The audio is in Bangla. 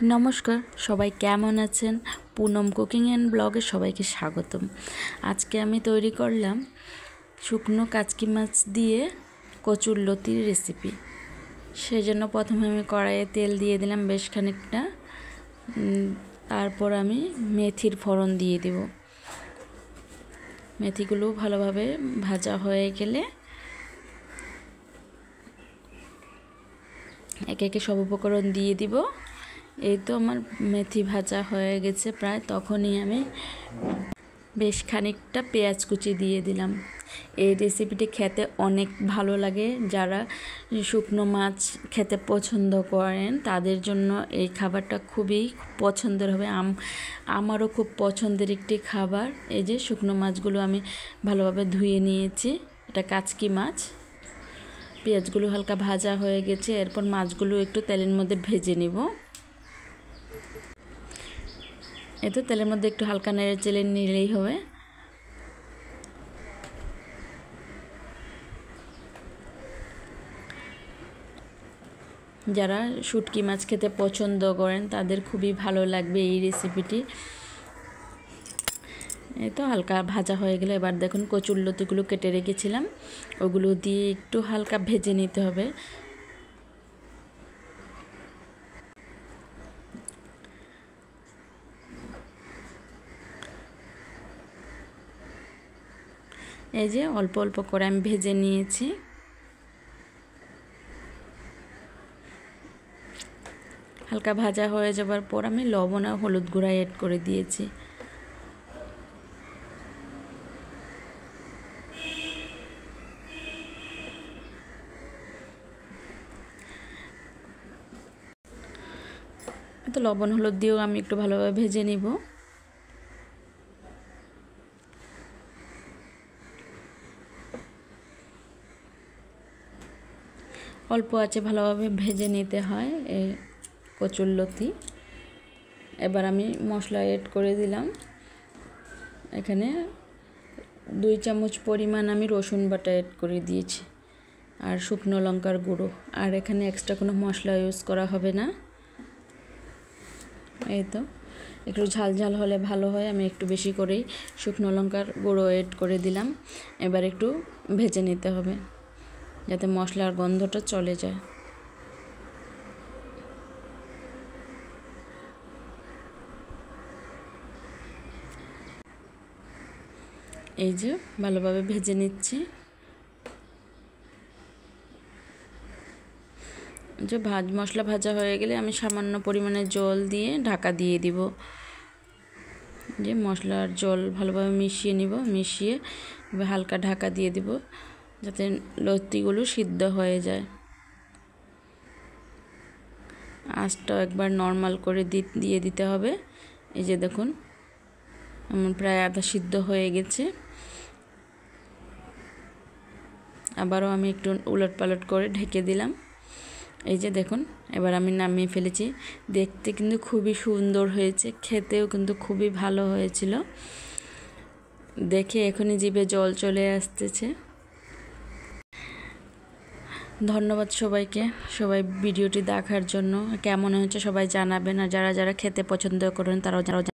নমস্কার, সবাই কেমন আছেন? পুনম কুকিং অ্যান্ড ব্লগে সবাইকে স্বাগতম। আজকে আমি তৈরি করলাম শুকনো কাচকি মাছ দিয়ে কচুরলতির রেসিপি। সেজন্য প্রথমে আমি কড়াইয়ে তেল দিয়ে দিলাম বেশ খানিকটা, তারপর আমি মেথির ফোড়ন দিয়ে দেব। মেথিগুলো ভালোভাবে ভাজা হয়ে গেলে একে একে সব উপকরণ দিয়ে দিব। এই তো আমার মেথি ভাজা হয়ে গেছে প্রায়, তখনই আমি বেশ খানিকটা পেঁয়াজ কুচি দিয়ে দিলাম। এই রেসিপিটি খেতে অনেক ভালো লাগে। যারা শুকনো মাছ খেতে পছন্দ করেন তাদের জন্য এই খাবারটা খুবই পছন্দের হবে। আমারও খুব পছন্দের একটি খাবার। এই যে শুকনো মাছগুলো আমি ভালোভাবে ধুয়ে নিয়েছি, এটা কাচকি মাছ। পেঁয়াজগুলো হালকা ভাজা হয়ে গেছে, এরপর মাছগুলো একটু তেলের মধ্যে ভেজে নিব। এতো তেলের মধ্যে একটু হালকা নেড়ে চেড়ে নিলেই হবে। যারা শুটকি মাছ খেতে পছন্দ করেন তাদের খুবই ভালো লাগবে এই রেসিপিটি। এই তো হালকা ভাজা হয়ে গেলে এবার দেখুন কচুরলতিগুলো কেটে রেখেছিলাম, ওগুলো দিয়ে একটু হালকা ভেজে নিতে হবে। এই যে অল্প অল্প করে আমি ভেজে নিয়েছি। হালকা ভাজা হয়ে যাবার পর আমি লবণ আর হলুদ গুঁড়া অ্যাড করে দিয়েছি। তো লবণ হলুদ দিয়েও আমি একটু ভালোভাবে ভেজে নিব। অল্প আছে ভালোভাবে ভেজে নিতে হয় এই কচুরলতি। এবার আমি মশলা অ্যাড করে দিলাম। এখানে 2 চামচ পরিমাণ আমি রসুন বাটা অ্যাড করে দিয়েছি, আর শুকনো লঙ্কার গুঁড়ো। আর এখানে এক্সট্রা কোনো মশলা ইউজ করা হবে না। এই তো একটু ঝাল ঝাল হলে ভালো হয়, আমি একটু বেশি করেই শুকনো লঙ্কার গুঁড়ো অ্যাড করে দিলাম। এবার একটু ভেজে নিতে হবে যাতে মশলার গন্ধটা চলে যায়। এই যে ভালোভাবে ভেজে নিচ্ছি। যে মশলা ভাজা হয়ে গেলে আমি সামান্য পরিমাণে জল দিয়ে ঢাকা দিয়ে দিব। যে মশলার জল ভালোভাবে মিশিয়ে নিব, মিশিয়ে হালকা ঢাকা দিয়ে দিব যাতে লতিগুলো সিদ্ধ হয়ে যায়। আঁচটা একবার নর্মাল করে দিয়ে দিতে হবে। এই যে দেখুন আমার প্রায় আধা সিদ্ধ হয়ে গেছে। আবারও আমি একটু উলট পালট করে ঢেকে দিলাম। এই যে দেখুন এবার আমি নামিয়ে ফেলেছি। দেখতে কিন্তু খুবই সুন্দর হয়েছে, খেতেও কিন্তু খুবই ভালো হয়েছিল। দেখে এখনই জিভে জল চলে আসতেছে। ধন্যবাদ সবাইকে, সবাই ভিডিওটি দেখার জন্য। কেমন হয়েছে সবাই জানাবেন, আর যারা যারা খেতে পছন্দ করেন তারাও